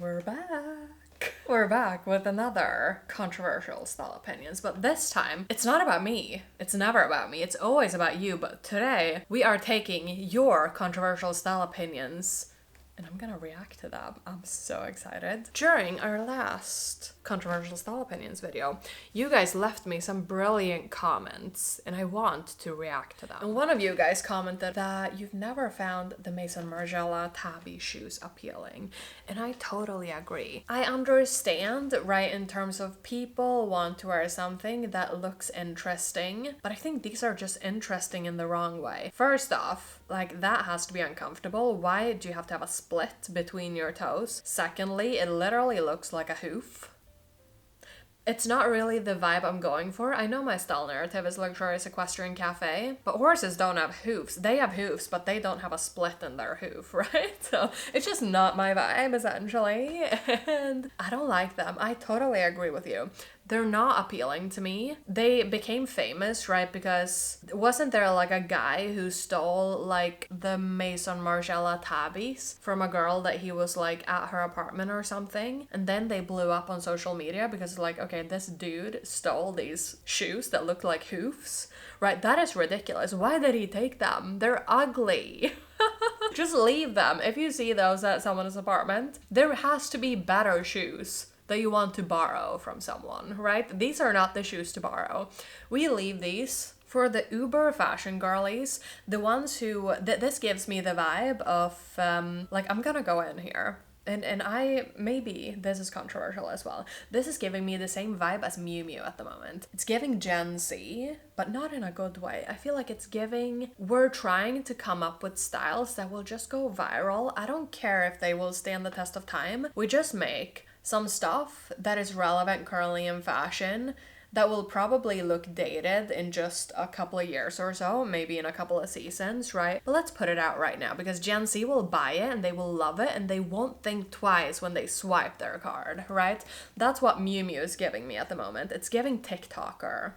We're back. We're back with another controversial style opinions, but this time it's not about me. It's never about me. It's always about you. But today we are taking your controversial style opinions and I'm gonna react to them. I'm so excited. During our last controversial style opinions video, you guys left me some brilliant comments and I want to react to them. And one of you guys commented that you've never found the Maison Margiela Tabis shoes appealing. And I totally agree. I understand, right, in terms of people want to wear something that looks interesting, but I think these are just interesting in the wrong way. First off, like that has to be uncomfortable. Why do you have to have a split between your toes? Secondly, it literally looks like a hoof. It's not really the vibe I'm going for. I know my style narrative is luxurious equestrian cafe, but horses don't have hoofs. They have hoofs, but they don't have a split in their hoof, right? So it's just not my vibe, essentially. And I don't like them. I totally agree with you. They're not appealing to me. They became famous, right? Because wasn't there like a guy who stole like the Maison Margiela Tabis from a girl that he was like at her apartment or something? And then they blew up on social media because like, okay, this dude stole these shoes that looked like hoofs, right? That is ridiculous. Why did he take them? They're ugly. Just leave them. If you see those at someone's apartment, there has to be better shoes that you want to borrow from someone, right? These are not the shoes to borrow. We leave these for the uber fashion girlies, the ones who, this gives me the vibe of, like, I'm gonna go in here. And I, maybe this is controversial as well. This is giving me the same vibe as Miu Miu at the moment. It's giving Gen Z, but not in a good way. I feel like it's giving, we're trying to come up with styles that will just go viral. I don't care if they will stand the test of time. We just make some stuff that is relevant currently in fashion that will probably look dated in just a couple of years or so, maybe in a couple of seasons, right? But let's put it out right now because Gen Z will buy it and they will love it and they won't think twice when they swipe their card, right? That's what Miu Miu is giving me at the moment. It's giving TikToker.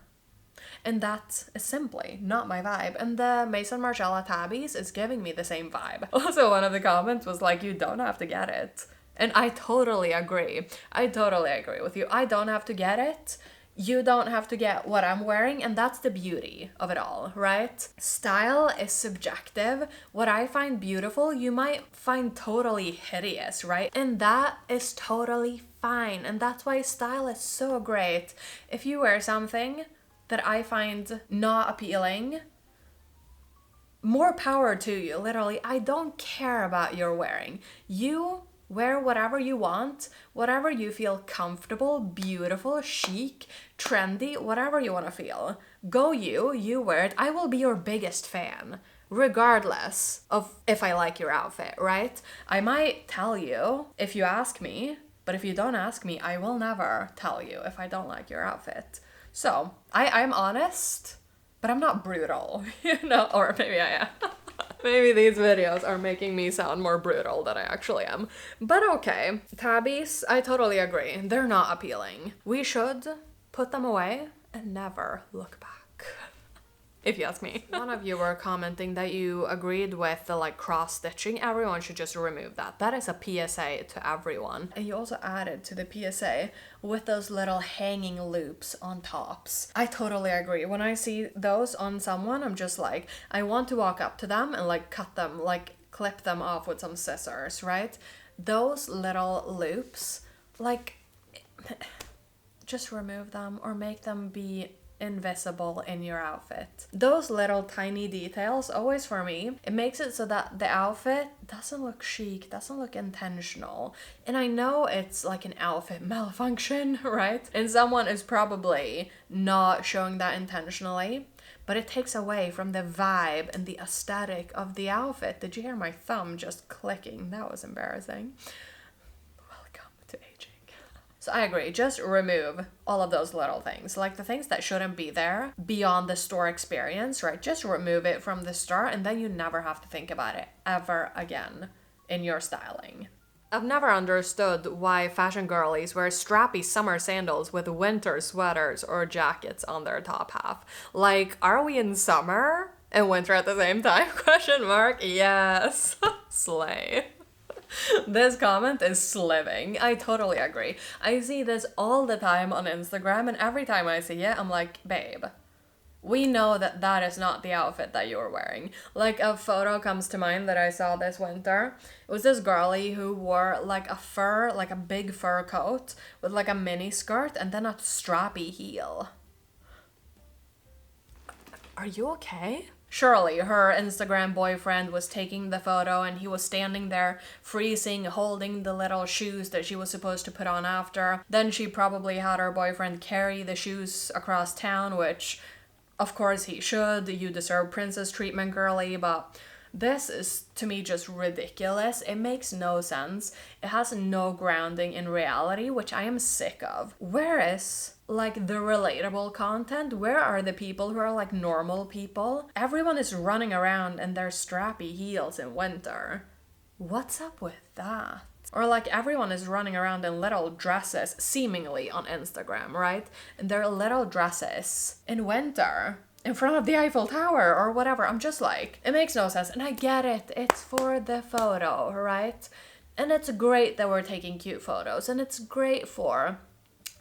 And that is simply not my vibe. And the Maison Margiela Tabis is giving me the same vibe. Also, one of the comments was like, you don't have to get it. And I totally agree. I totally agree with you. I don't have to get it. You don't have to get what I'm wearing, and that's the beauty of it all, right? Style is subjective. What I find beautiful, you might find totally hideous, right? And that is totally fine. And that's why style is so great. If you wear something that I find not appealing, more power to you, literally. I don't care about your wearing. You wear whatever you want, whatever you feel comfortable, beautiful, chic, trendy, whatever you want to feel. Go you wear it. I will be your biggest fan, regardless of if I like your outfit, right? I might tell you if you ask me, but if you don't ask me, I will never tell you if I don't like your outfit. So, I'm honest, but I'm not brutal, you know, or maybe I am. Maybe these videos are making me sound more brutal than I actually am. But okay, Tabis, I totally agree. They're not appealing. We should put them away and never look back. If you ask me. One of you were commenting that you agreed with the like cross stitching. Everyone should just remove that. That is a PSA to everyone. And you also added to the PSA with those little hanging loops on tops. I totally agree. When I see those on someone, I'm just like, I want to walk up to them and like cut them, like clip them off with some scissors, right? Those little loops, like, just remove them or make them be invisible in your outfit. Those little tiny details, always for me, it makes it so that the outfit doesn't look chic, doesn't look intentional. And I know it's like an outfit malfunction, right? And someone is probably not showing that intentionally, but it takes away from the vibe and the aesthetic of the outfit. Did you hear my thumb just clicking? That was embarrassing. Welcome to aging. So I agree, just remove all of those little things, like the things that shouldn't be there beyond the store experience, right? Just remove it from the store and then you never have to think about it ever again in your styling. I've never understood why fashion girlies wear strappy summer sandals with winter sweaters or jackets on their top half. Like, are we in summer and winter at the same time? Question mark. Yes. Slay. This comment is sliving. I totally agree. I see this all the time on Instagram, and every time I see it, I'm like, babe, we know that that is not the outfit that you're wearing. Like, a photo comes to mind that I saw this winter. It was this girlie who wore like a big fur coat with like a mini skirt and then a strappy heel. Are you okay? Surely her Instagram boyfriend was taking the photo and he was standing there freezing, holding the little shoes that she was supposed to put on after. Then she probably had her boyfriend carry the shoes across town, which of course he should. You deserve princess treatment, girly, but this is, to me, just ridiculous. It makes no sense. It has no grounding in reality, which I am sick of. Where is, like, the relatable content? Where are the people who are, like, normal people? Everyone is running around in their strappy heels in winter. What's up with that? Or, like, everyone is running around in little dresses, seemingly on Instagram, right? And they're little dresses in winter, in front of the Eiffel Tower or whatever. I'm just like, it makes no sense. And I get it. It's for the photo, right? And it's great that we're taking cute photos. And it's great for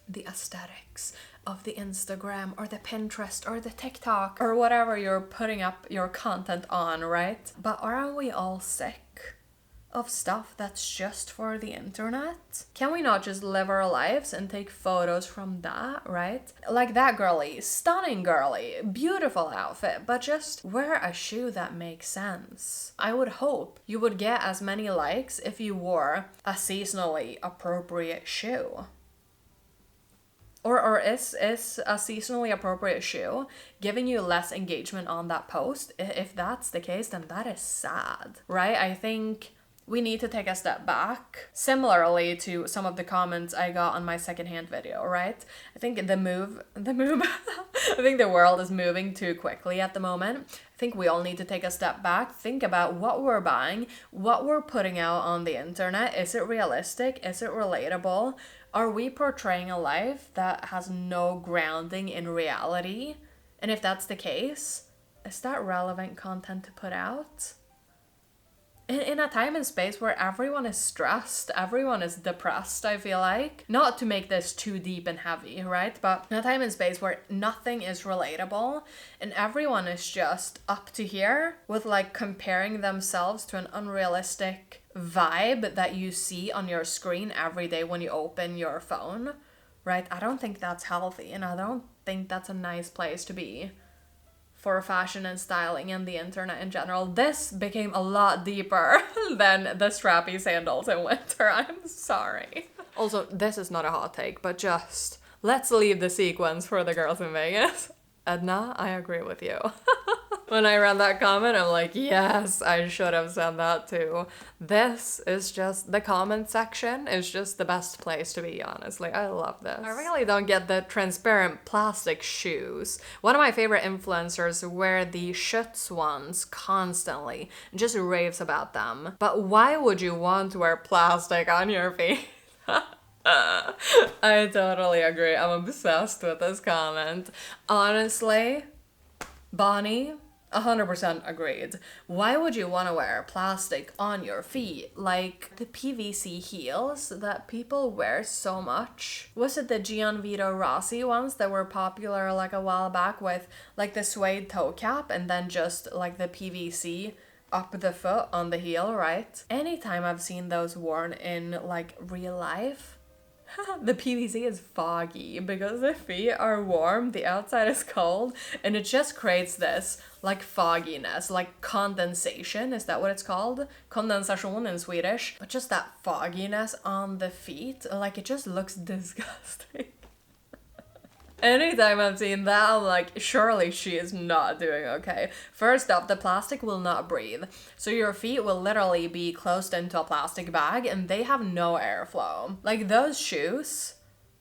the aesthetics of the Instagram or the Pinterest or the TikTok or whatever you're putting up your content on, right? But aren't we all sick of stuff that's just for the internet? Can we not just live our lives and take photos from that, right? Like that girly, stunning girly, beautiful outfit, but just wear a shoe that makes sense. I would hope you would get as many likes if you wore a seasonally appropriate shoe. Or is a seasonally appropriate shoe giving you less engagement on that post? If that's the case, then that is sad, right? I think we need to take a step back. Similarly to some of the comments I got on my secondhand video, right? I think I think the world is moving too quickly at the moment. I think we all need to take a step back, think about what we're buying, what we're putting out on the internet. Is it realistic? Is it relatable? Are we portraying a life that has no grounding in reality? And if that's the case, is that relevant content to put out? In a time and space where everyone is stressed, everyone is depressed, I feel like. Not to make this too deep and heavy, right? But in a time and space where nothing is relatable and everyone is just up to here with like comparing themselves to an unrealistic vibe that you see on your screen every day when you open your phone, right? I don't think that's healthy, and I don't think that's a nice place to be for fashion and styling and the internet in general. This became a lot deeper than the strappy sandals in winter. I'm sorry. Also, this is not a hot take, but just let's leave the sequins for the girls in Vegas. Edna, I agree with you. When I read that comment, I'm like, yes, I should have said that too. This is just, the comment section is just the best place to be, honestly. I love this. I really don't get the transparent plastic shoes. One of my favorite influencers wear the Schutz ones constantly and just raves about them. But why would you want to wear plastic on your feet? I totally agree. I'm obsessed with this comment. Honestly, Bonnie, 100% agreed. Why would you want to wear plastic on your feet? Like the PVC heels that people wear so much. Was it the Gianvito Rossi ones that were popular like a while back with like the suede toe cap and then just like the PVC up the foot on the heel, right? Anytime I've seen those worn in like real life, the PVC is foggy because the feet are warm, the outside is cold, and it just creates this like fogginess, like condensation, is that what it's called? Kondensation in Swedish. But just that fogginess on the feet, like it just looks disgusting. Anytime I've seen that, I'm like, surely she is not doing okay. First off, the plastic will not breathe. So your feet will literally be closed into a plastic bag and they have no airflow. Like those shoes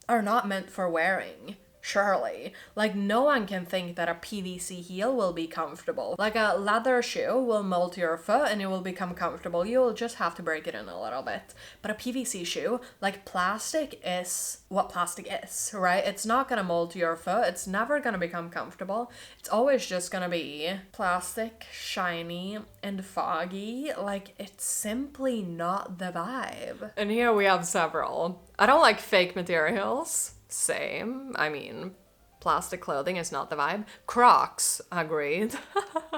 are not meant for wearing. Surely. Like, no one can think that a PVC heel will be comfortable. Like, a leather shoe will mold to your foot and it will become comfortable. You'll just have to break it in a little bit. But a PVC shoe, like, plastic is what plastic is, right? It's not gonna mold to your foot. It's never gonna become comfortable. It's always just gonna be plastic, shiny, and foggy. Like, it's simply not the vibe. And here we have several. I don't like fake materials. Same. I mean, plastic clothing is not the vibe. Crocs, agreed.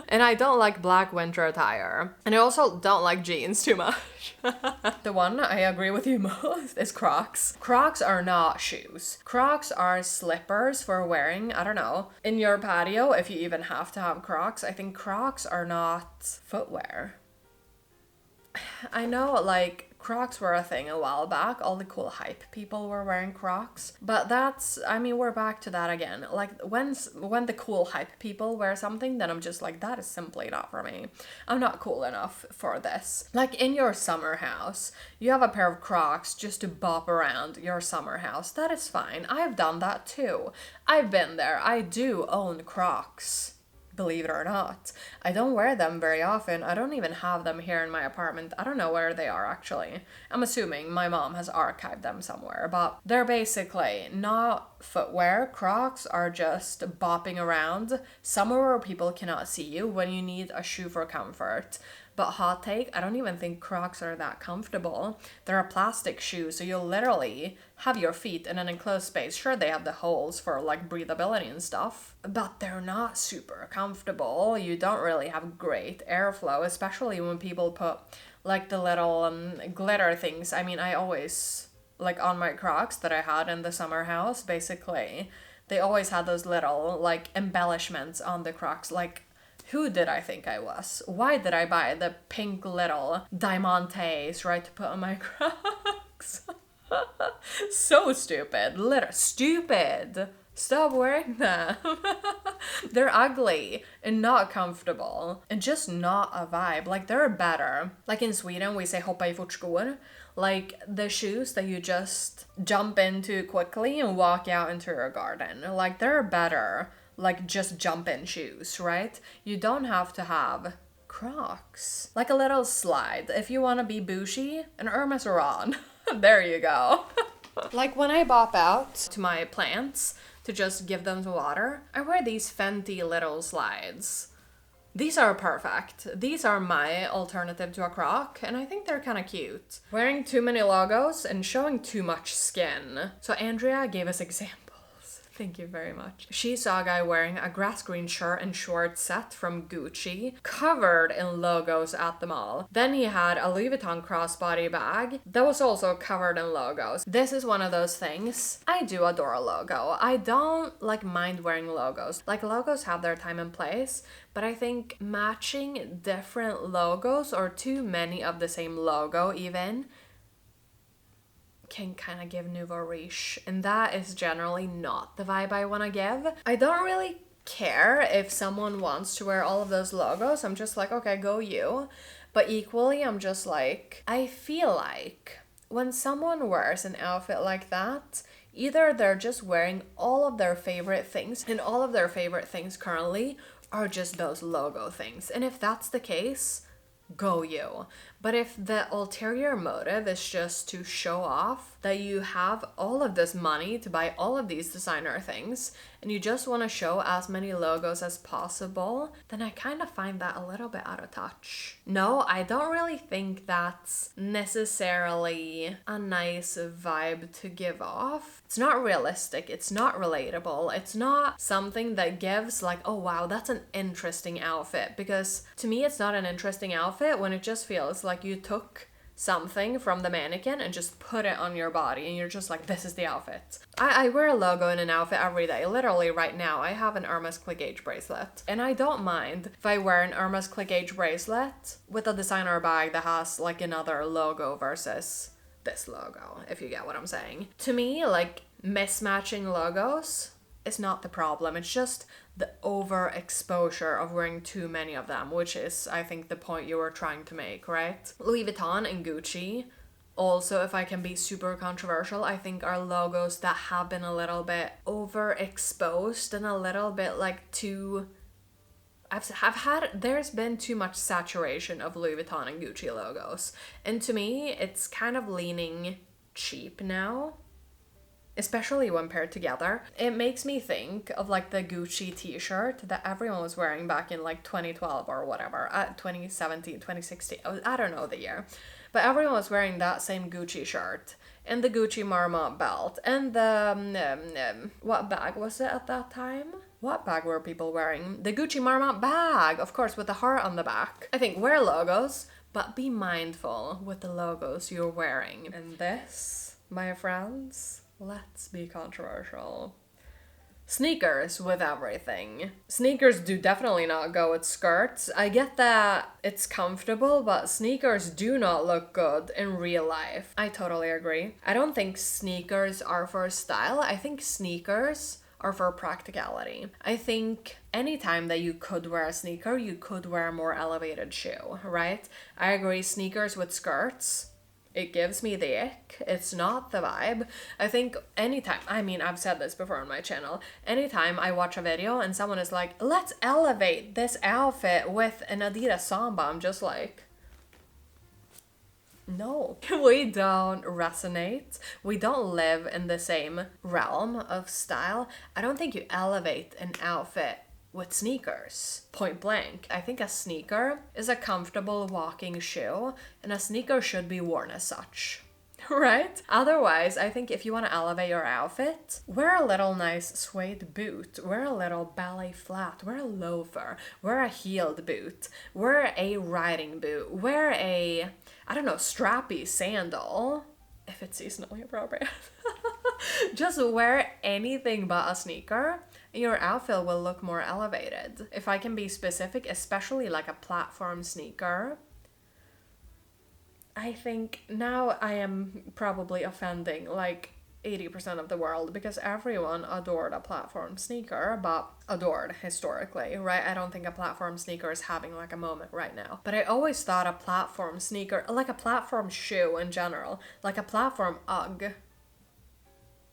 And I don't like black winter attire. And I also don't like jeans too much. The one I agree with you most is Crocs. Crocs are not shoes. Crocs are slippers for wearing, I don't know, in your patio, if you even have to have Crocs. I think Crocs are not footwear. I know, like, Crocs were a thing a while back. All the cool hype people were wearing Crocs. But that's, I mean, we're back to that again. Like, when the cool hype people wear something, then I'm just like, that is simply not for me. I'm not cool enough for this. Like, in your summer house, you have a pair of Crocs just to bop around your summer house. That is fine. I've done that too. I've been there. I do own Crocs. Believe it or not. I don't wear them very often. I don't even have them here in my apartment. I don't know where they are actually. I'm assuming my mom has archived them somewhere, but they're basically not footwear. Crocs are just bopping around somewhere where people cannot see you when you need a shoe for comfort. But hot take, I don't even think Crocs are that comfortable. They're a plastic shoe, so you'll literally have your feet in an enclosed space. Sure, they have the holes for like breathability and stuff, but they're not super comfortable. You don't really have great airflow, especially when people put like the little glitter things. I mean, I always, like on my Crocs that I had in the summer house, basically, they always had those little like embellishments on the Crocs, like, who did I think I was? Why did I buy the pink little diamantes, right, to put on my Crocs? So stupid. Stupid. Stop wearing them. They're ugly and not comfortable and just not a vibe. Like, they're better. Like in Sweden, we say hoppa i fotskor. Like the shoes that you just jump into quickly and walk out into your garden. Like, they're better. Like, just jump in shoes, right? You don't have to have Crocs. Like a little slide. If you want to be bougie, an Hermes Oran. There you go. Like, when I bop out to my plants to just give them some water, I wear these Fenty little slides. These are perfect. These are my alternative to a Croc, and I think they're kind of cute. Wearing too many logos and showing too much skin. So Andrea gave us examples. Thank you very much. She saw a guy wearing a grass green shirt and shorts set from Gucci, covered in logos at the mall. Then he had a Louis Vuitton crossbody bag that was also covered in logos. This is one of those things. I do adore a logo. I don't like mind wearing logos. Like, logos have their time and place, but I think matching different logos or too many of the same logo even can kind of give nouveau riche, and that is generally not the vibe I want to give. I don't really care if someone wants to wear all of those logos. I'm just like, okay, go you. But equally, I'm just like, I feel like when someone wears an outfit like that, either they're just wearing all of their favorite things, and all of their favorite things currently are just those logo things. And if that's the case, go you. But if the ulterior motive is just to show off that you have all of this money to buy all of these designer things and you just want to show as many logos as possible, then I kind of find that a little bit out of touch. No, I don't really think that's necessarily a nice vibe to give off. It's not realistic. It's not relatable. It's not something that gives like, oh wow, that's an interesting outfit. Because to me, it's not an interesting outfit when it just feels like you took something from the mannequin and just put it on your body and you're just like, this is the outfit. I wear a logo in an outfit every day. Literally right now I have an Hermes click gauge bracelet, and I don't mind if I wear an Hermes click gauge bracelet with a designer bag that has like another logo versus this logo, if you get what I'm saying. To me, like, mismatching logos is not the problem. It's just the overexposure of wearing too many of them, which is, I think, the point you were trying to make, right? Louis Vuitton and Gucci Also, if I can be super controversial, I think our logos that have been a little bit overexposed and a little bit like too... there's been too much saturation of Louis Vuitton and Gucci logos. And to me, it's kind of leaning cheap now. Especially when paired together. It makes me think of like the Gucci t-shirt that everyone was wearing back in like 2012 or whatever, 2017, 2016, I don't know the year. But everyone was wearing that same Gucci shirt and the Gucci Marmont belt and the, what bag was it at that time? What bag were people wearing? The Gucci Marmont bag, of course, with the heart on the back. I think wear logos, but be mindful with the logos you're wearing. And this, my friends, let's be controversial. Sneakers with everything. Sneakers do definitely not go with skirts. I get that it's comfortable, but sneakers do not look good in real life. I totally agree. I don't think sneakers are for style. I think sneakers are for practicality. I think anytime that you could wear a sneaker, you could wear a more elevated shoe, right? I agree, sneakers with skirts, it gives me the ick. It's not the vibe. I think anytime, I mean, I've said this before on my channel, anytime I watch a video and someone is like, let's elevate this outfit with an Adidas Samba, I'm just like, no, we don't resonate. We don't live in the same realm of style. I don't think you elevate an outfit with sneakers, point blank. I think a sneaker is a comfortable walking shoe, and a sneaker should be worn as such, right? Otherwise, I think if you want to elevate your outfit, wear a little nice suede boot, wear a little ballet flat, wear a loafer, wear a heeled boot, wear a riding boot, wear a, I don't know, strappy sandal, if it's seasonally appropriate. Just wear anything but a sneaker. Your outfit will look more elevated. If I can be specific, especially like a platform sneaker. I think now I am probably offending like 80% of the world because everyone adored a platform sneaker, but adored historically, right? I don't think a platform sneaker is having like a moment right now. But I always thought a platform sneaker, like a platform shoe in general, like a platform UGG.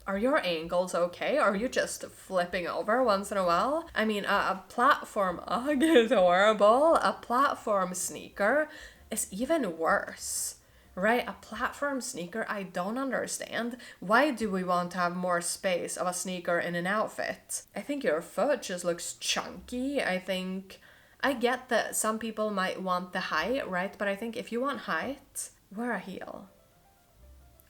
Are your ankles okay? Are you just flipping over once in a while? I mean, a platform UGG is horrible. A platform sneaker is even worse, right? A platform sneaker, I don't understand. Why do we want to have more space of a sneaker in an outfit? I think your foot just looks chunky. I get that some people might want the height, right? But I think if you want height, wear a heel.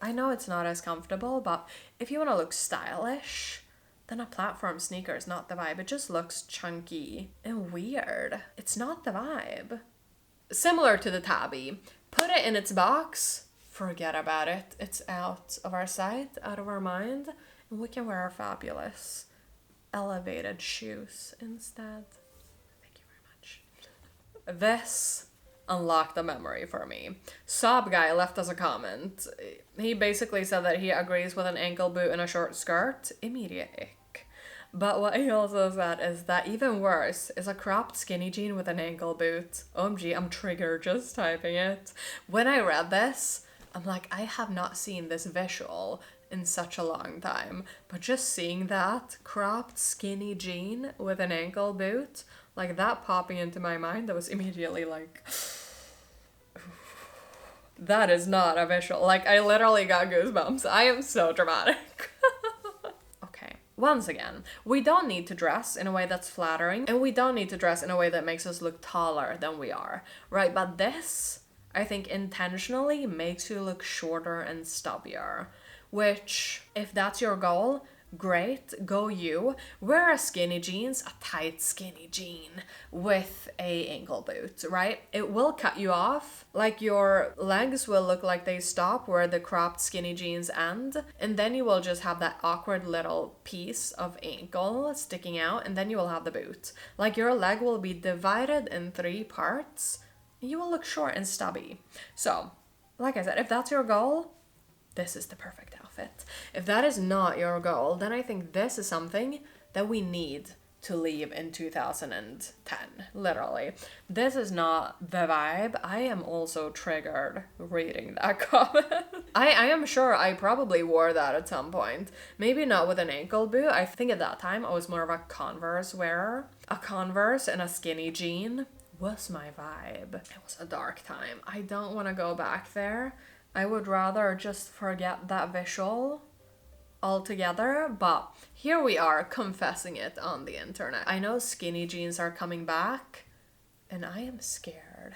I know it's not as comfortable, but if you want to look stylish, then a platform sneaker is not the vibe. It just looks chunky and weird. It's not the vibe. Similar to the Tabi. Put it in its box, forget about it. It's out of our sight, out of our mind, and we can wear our fabulous elevated shoes instead. Thank you very much. This unlocked a memory for me. Sob Guy left us a comment. He basically said that he agrees with an ankle boot and a short skirt. Immediate ick. But what he also said is that even worse is a cropped skinny jean with an ankle boot. OMG, I'm triggered just typing it. When I read this, I'm like, I have not seen this visual in such a long time. But just seeing that cropped skinny jean with an ankle boot, like that popping into my mind, that was immediately like, that is not a visual. Like, I literally got goosebumps. I am so dramatic. Okay. Once again, we don't need to dress in a way that's flattering, and we don't need to dress in a way that makes us look taller than we are, right? But this, I think, intentionally makes you look shorter and stubbier, which, if that's your goal, great, go you. Wear a skinny jeans, a tight skinny jean with a ankle boot, right? It will cut you off. Like, your legs will look like they stop where the cropped skinny jeans end, and then you will just have that awkward little piece of ankle sticking out, and then you will have the boot. Like, your leg will be divided in 3 parts, and you will look short and stubby. So, like I said, if that's your goal, this is the perfect outfit. If that is not your goal, then I think this is something that we need to leave in 2010, literally. This is not the vibe. I am also triggered reading that comment. I am sure I probably wore that at some point. Maybe not with an ankle boot. I think at that time I was more of a Converse wearer. A Converse and a skinny jean was my vibe. It was a dark time. I don't want to go back there. I would rather just forget that visual altogether, but here we are confessing it on the internet. I know skinny jeans are coming back, and I am scared.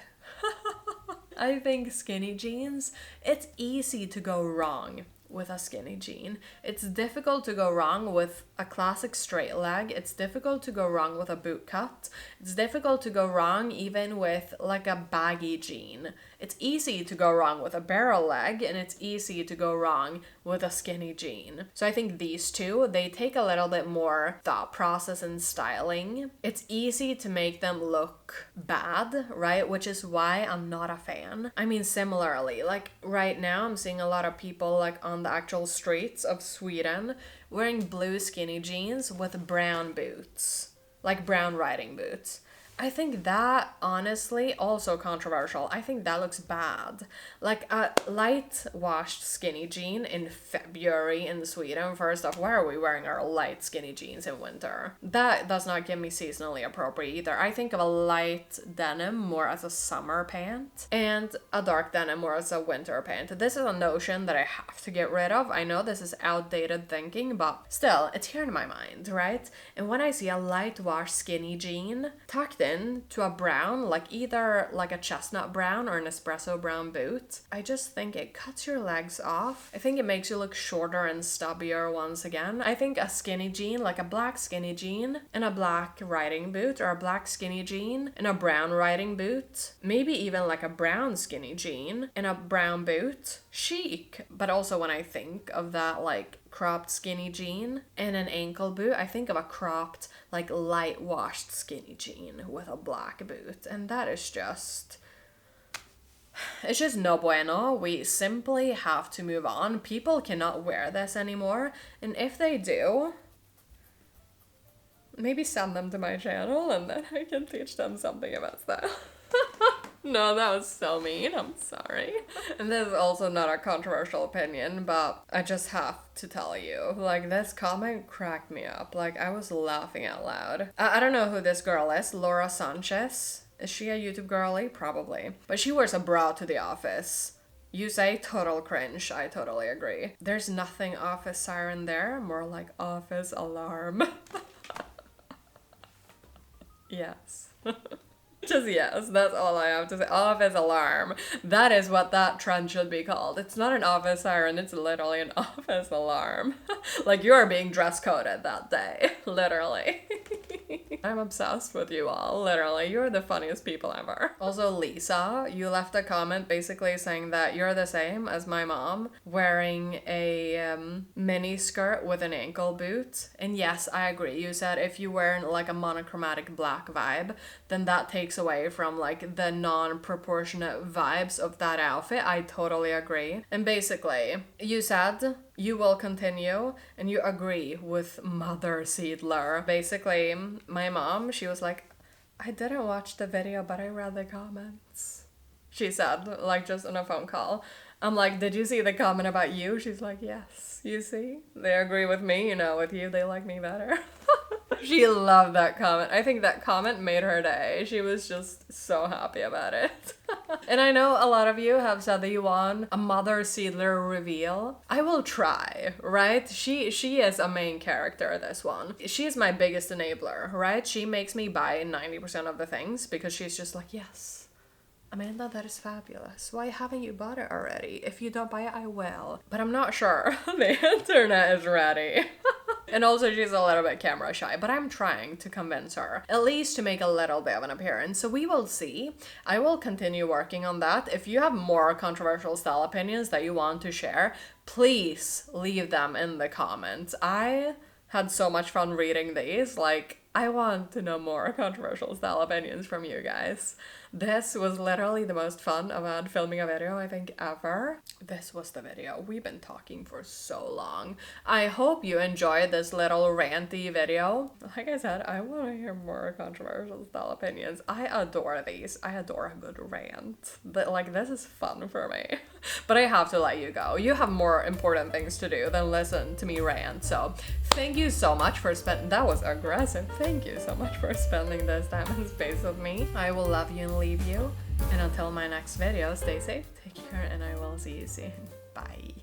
I think skinny jeans, it's easy to go wrong with a skinny jean. It's difficult to go wrong with a classic straight leg. It's difficult to go wrong with a boot cut. It's difficult to go wrong even with like a baggy jean. It's easy to go wrong with a barrel leg, and it's easy to go wrong with a skinny jean. So I think these two, they take a little bit more thought process and styling. It's easy to make them look bad, right? Which is why I'm not a fan. I mean, similarly, like right now I'm seeing a lot of people like on the actual streets of Sweden wearing blue skinny jeans with brown boots, like brown riding boots. I think that, honestly, also controversial. I think that looks bad. Like a light washed skinny jean in February in Sweden. First off, why are we wearing our light skinny jeans in winter? That does not give me seasonally appropriate either. I think of a light denim more as a summer pant and a dark denim more as a winter pant. This is a notion that I have to get rid of. I know this is outdated thinking, but still, it's here in my mind, right? And when I see a light washed skinny jean tucked in to a brown, like either like a chestnut brown or an espresso brown boot, I just think it cuts your legs off. I think it makes you look shorter and stubbier once again. I think a skinny jean, like a black skinny jean and a black riding boot, or a black skinny jean and a brown riding boot, maybe even like a brown skinny jean and a brown boot, chic. But also when I think of that like cropped skinny jean and an ankle boot, I think of a cropped like light washed skinny jean with a black boot, and that is just, it's just no bueno. We simply have to move on. People cannot wear this anymore, and if they do, maybe send them to my channel and then I can teach them something about style. No, that was so mean. I'm sorry. And this is also not a controversial opinion, but I just have to tell you, like, this comment cracked me up. Like, I was laughing out loud. I don't know who this girl is. Laura Sanchez. Is she a YouTube girlie? Probably. But she wears a bra to the office. You say total cringe. I totally agree. There's nothing office siren there. More like office alarm. Yes. Just yes, that's all I have to say. Office alarm. That is what that trend should be called. It's not an office siren, it's literally an office alarm. Like you are being dress coded that day. Literally. I'm obsessed with you all. Literally, you're the funniest people ever. Also, Lisa, you left a comment basically saying that you're the same as my mom, wearing a mini skirt with an ankle boot. And yes, I agree. You said if you wear like a monochromatic black vibe, then that takes away from like the non-proportionate vibes of that outfit. I totally agree. And basically, you said you will continue and you agree with Mother Siedler. Basically, my mom, she was like, I didn't watch the video, but I read the comments. She said, like just on a phone call. I'm like, did you see the comment about you? She's like, yes, you see? They agree with me, you know, with you, they like me better. She loved that comment. I think that comment made her day. She was just so happy about it. And I know a lot of you have said that you want a Mother Siedler reveal. I will try, right? She is a main character, this one. She is my biggest enabler, right? She makes me buy 90% of the things because she's just like, yes, Amanda, that is fabulous. Why haven't you bought it already? If you don't buy it, I will. But I'm not sure the internet is ready. And also she's a little bit camera shy, but I'm trying to convince her, at least to make a little bit of an appearance. So we will see. I will continue working on that. If you have more controversial style opinions that you want to share, please leave them in the comments. I had so much fun reading these. Like, I want to know more controversial style opinions from you guys. This was literally the most fun about filming a video I think ever. This was the video. We've been talking for so long. I hope you enjoyed this little ranty video. Like I said, I want to hear more controversial style opinions. I adore these. I adore a good rant. Like, this is fun for me. But I have to let you go. You have more important things to do than listen to me rant. So thank you so much for spending, that was aggressive. Thank you so much for spending this time and space with me. I will love you and leave you. And until my next video, stay safe, take care, and I will see you soon. Bye.